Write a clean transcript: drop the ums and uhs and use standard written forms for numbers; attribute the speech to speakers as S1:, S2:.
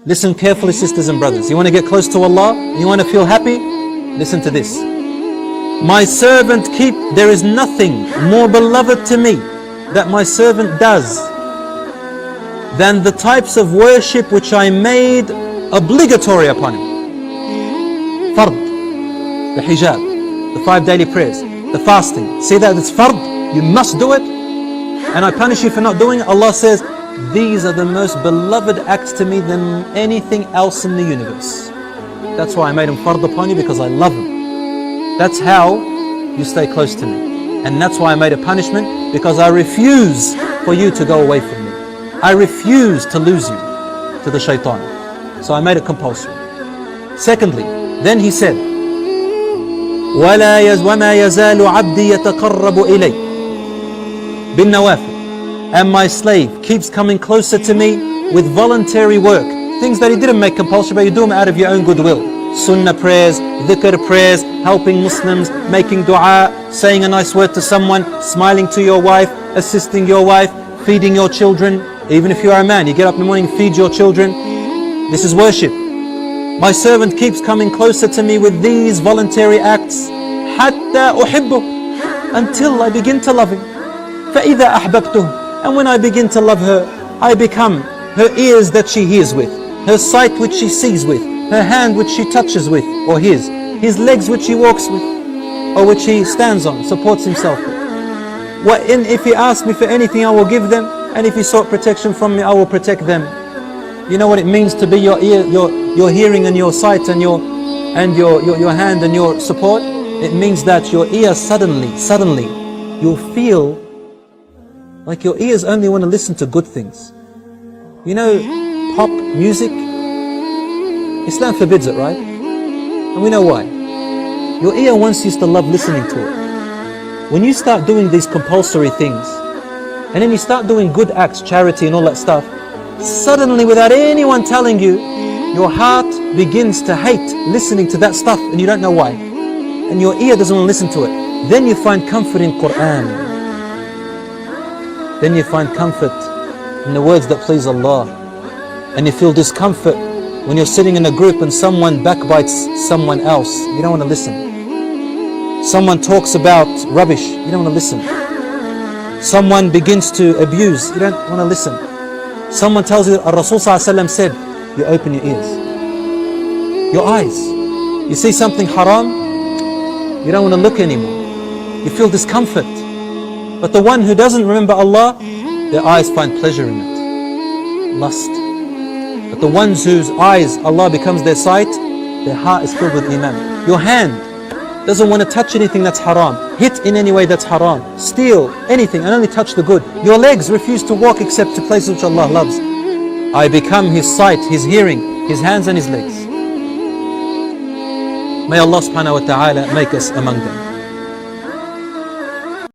S1: Listen carefully, sisters and brothers. You want to get close to Allah? You want to feel happy? Listen to this. My servant there is nothing more beloved to me that my servant does than the types of worship which I made obligatory upon him. Fard, the hijab, the 5 daily prayers, the fasting. See that it's fard, you must do it, and I punish you for not doing it. Allah says, these are the most beloved acts to me than anything else in the universe. That's why I made them fard upon you, because I love them. That's how you stay close to me. And that's why I made a punishment, because I refuse for you to go away from me. I refuse to lose you to the shaitan. So I made it compulsory. Secondly, then he said, وَمَا يَزَالُ عَبْدِي يَتَقَرَّبُ إِلَيْهِ بِالنَّوَافِلِ. And my slave keeps coming closer to me with voluntary work. Things that he didn't make compulsory, but you do them out of your own goodwill. Sunnah prayers, dhikr prayers, helping Muslims, making dua, saying a nice word to someone, smiling to your wife, assisting your wife, feeding your children. Even if you are a man, you get up in the morning, feed your children. This is worship. My servant keeps coming closer to me with these voluntary acts, حَتَّى أُحِبُّهُ, until I begin to love him. فَإِذَا أَحْبَبْتُهُ, and when I begin to love her, I become her ears that she hears with, her sight which she sees with, her hand which she touches with, or his legs which he walks with, or which he stands on, supports himself with. If he asks me for anything, I will give them, and if he sought protection from me, I will protect them. You know what it means to be your ear, your hearing and your sight and your hand and your support? It means that your ear suddenly, you'll feel like your ears only want to listen to good things. You know, pop music, Islam forbids it, right? And we know why. Your ear once used to love listening to it. When you start doing these compulsory things, and then you start doing good acts, charity and all that stuff, suddenly without anyone telling you, your heart begins to hate listening to that stuff, and you don't know why. And your ear doesn't want to listen to it. Then you find comfort in Quran. Then you find comfort in the words that please Allah. And you feel discomfort when you're sitting in a group and someone backbites someone else. You don't want to listen. Someone talks about rubbish. You don't want to listen. Someone begins to abuse. You don't want to listen. Someone tells you, Rasul ﷺ said, you open your ears, your eyes. You see something haram, you don't want to look anymore. You feel discomfort. But the one who doesn't remember Allah, their eyes find pleasure in it, lust. But the ones whose eyes, Allah becomes their sight, their heart is filled with iman. Your hand doesn't want to touch anything that's haram, hit in any way that's haram, steal anything and only touch the good. Your legs refuse to walk except to places which Allah loves. I become his sight, his hearing, his hands and his legs. May Allah subhanahu wa ta'ala make us among them.